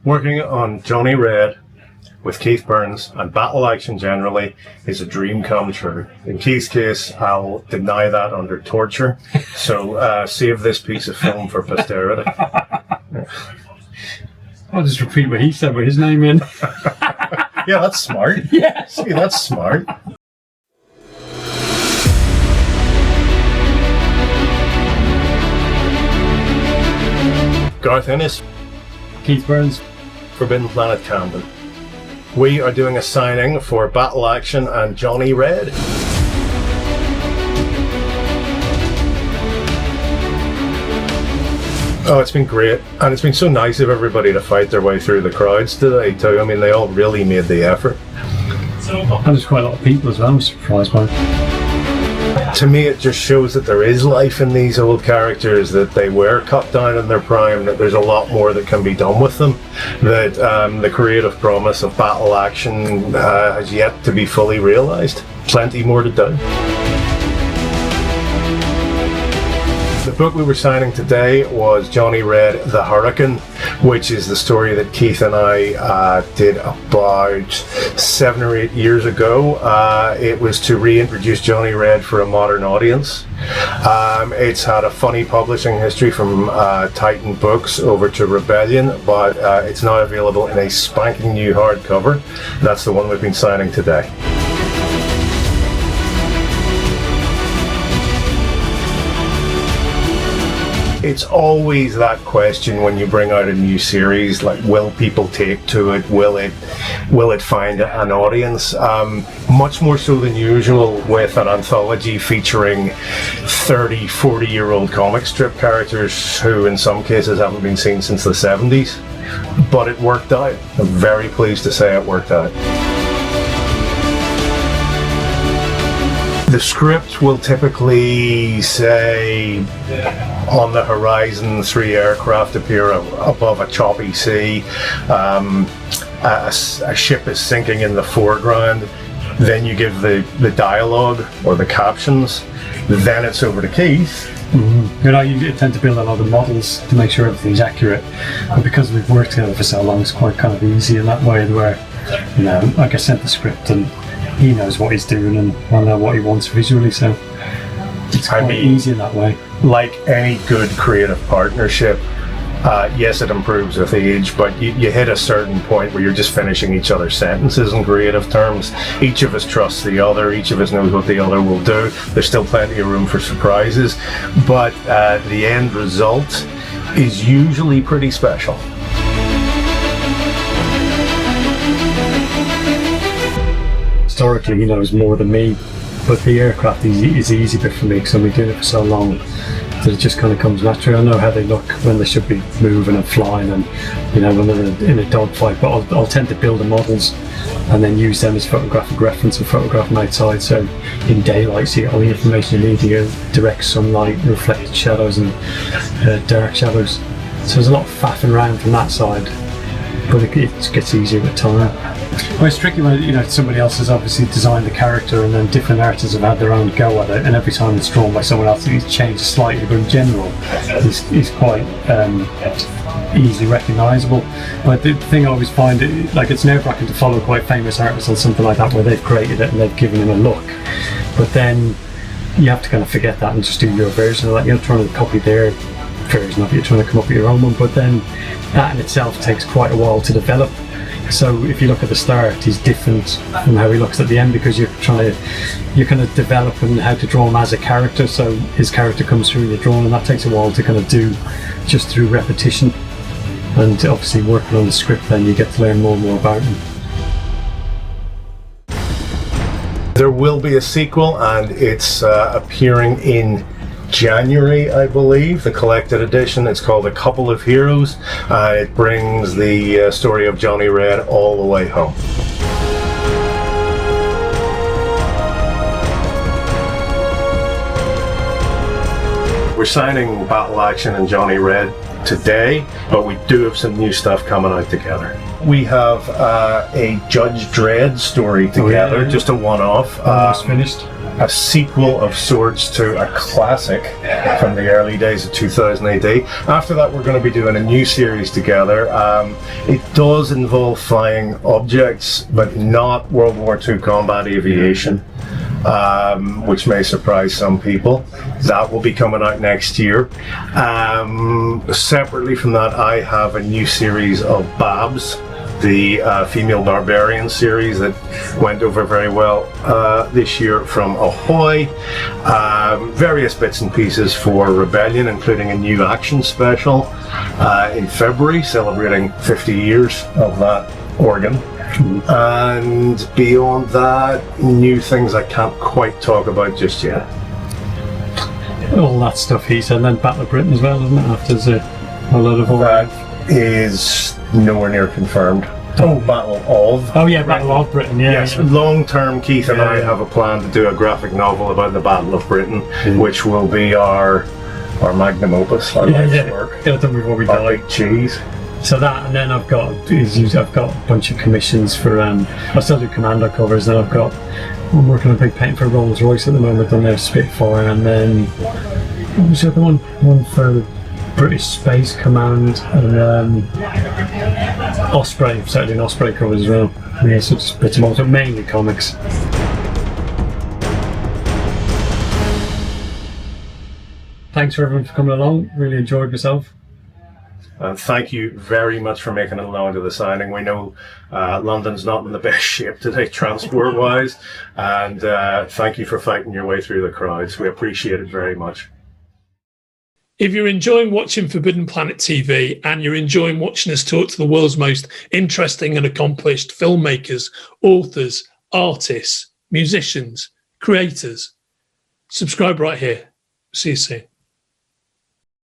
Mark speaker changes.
Speaker 1: Working on Johnny Red with Keith Burns and battle action generally is a dream come true. In Keith's case, I'll deny that under torture, so save this piece of film for posterity.
Speaker 2: I'll just repeat what he said with his name in.
Speaker 1: Yeah, that's smart.
Speaker 2: Yeah.
Speaker 1: See, that's smart. Garth Ennis,
Speaker 2: Keith Burns,
Speaker 1: Forbidden Planet Camden. We are doing a signing for Battle Action and Johnny Red. Oh, it's been great, and it's been so nice of everybody to fight their way through the crowds today too. I mean, they all really made the effort.
Speaker 2: And there's quite a lot of people as well, I'm surprised by.
Speaker 1: To me, it just shows that there is life in these old characters, that they were cut down in their prime, that there's a lot more that can be done with them, that the creative promise of battle action has yet to be fully realised. Plenty more to do. The book we were signing today was Johnny Red, the Hurricane, which is the story that Keith and I did about 7 or 8 years ago. It was to reintroduce Johnny Red for a modern audience. It's had a funny publishing history from Titan Books over to Rebellion, but it's now available in a spanking new hardcover. That's the one we've been signing today. It's always that question when you bring out a new series, like, will people take to it? Will it find an audience? Much more so than usual with an anthology featuring 30, 40-year-old comic strip characters who in some cases haven't been seen since the 70s. But it worked out. I'm very pleased to say it worked out. The script will typically say, on the horizon, 3 aircraft appear above a choppy sea, a ship is sinking in the foreground, then you give the dialogue or the captions, then it's over to Keith.
Speaker 2: Mm-hmm. You know, you tend to build a lot of models to make sure everything's accurate, but because we've worked together for so long, it's quite kind of easy in that way, where, you know, like I sent the script and he knows what he's doing and I know what he wants visually, so it's quite easy in that way.
Speaker 1: Like any good creative partnership, yes, it improves with age, but you hit a certain point where you're just finishing each other's sentences in creative terms. Each of us trusts the other, each of us knows what the other will do. There's still plenty of room for surprises, but the end result is usually pretty special.
Speaker 2: Historically, he knows more than me, but the aircraft is the easy bit for me because I've been doing it for so long that it just kind of comes naturally. I know how they look when they should be moving and flying, and, you know, when they're in a dogfight, but I'll tend to build the models and then use them as photographic reference and photograph them outside, so in daylight you get all the information you need, you get direct sunlight, reflected shadows and dark shadows. So there's a lot of faffing around from that side, but it gets easier with time. Well, it's tricky when, you know, somebody else has obviously designed the character and then different artists have had their own go at it, and every time it's drawn by someone else it's changed slightly, but in general it's quite easily recognisable. But the thing I always find, like, it's nerve-wracking to follow quite famous artists on something like that where they've created it and they've given him a look, but then you have to kind of forget that and just do your version of that. You're trying to copy their version of it, you're trying to come up with your own one, but then that in itself takes quite a while to develop. So if you look at the start, he's different from how he looks at the end, because you're kind of developing how to draw him as a character, so his character comes through in your drawing, and that takes a while to kind of do just through repetition. And obviously working on the script, then you get to learn more and more about him.
Speaker 1: There will be a sequel, and it's appearing in January, I believe, the collected edition. It's called A Couple of Heroes. It brings the story of Johnny Red all the way home. We're signing Battle Action and Johnny Red today, but we do have some new stuff coming out together. We have a Judge Dredd story together, just a one-off.
Speaker 2: Almost finished.
Speaker 1: a sequel of sorts to a classic from the early days of 2000 AD. After that, we're going to be doing a new series together. It does involve flying objects, but not World War II combat aviation, which may surprise some people. That will be coming out next year. Separately from that, I have a new series of Babs, the female barbarian series that went over very well this year from Ahoy. Various bits and pieces for Rebellion, including a new action special in February celebrating 50 years of that organ. And beyond that, new things I can't quite talk about just yet.
Speaker 2: All that stuff he said, and then Battle of Britain as well, isn't it? After a lot of all
Speaker 1: that is nowhere near confirmed. Oh, Battle of.
Speaker 2: Oh yeah, Battle of Britain. Yeah.
Speaker 1: Yes,
Speaker 2: yeah.
Speaker 1: long term, Keith and I have a plan to do a graphic novel about the Battle of Britain, which will be our magnum opus, our life's work.
Speaker 2: Yeah, done before we die.
Speaker 1: Big cheese.
Speaker 2: So that, and then I've got a bunch of commissions for. I still do Commando covers, and I'm working on a big paint for Rolls Royce at the moment on their Spitfire, and then what was the other one? One for British Space Command, and Osprey. Certainly an Osprey covers as well. Yeah, so just bits and bobs, but mainly comics. Thanks for everyone for coming along. Really enjoyed myself.
Speaker 1: And thank you very much for making it along to the signing. We know London's not in the best shape today, transport-wise, and thank you for fighting your way through the crowds. We appreciate it very much.
Speaker 3: If you're enjoying watching Forbidden Planet TV and you're enjoying watching us talk to the world's most interesting and accomplished filmmakers, authors, artists, musicians, creators, subscribe right here. See you soon.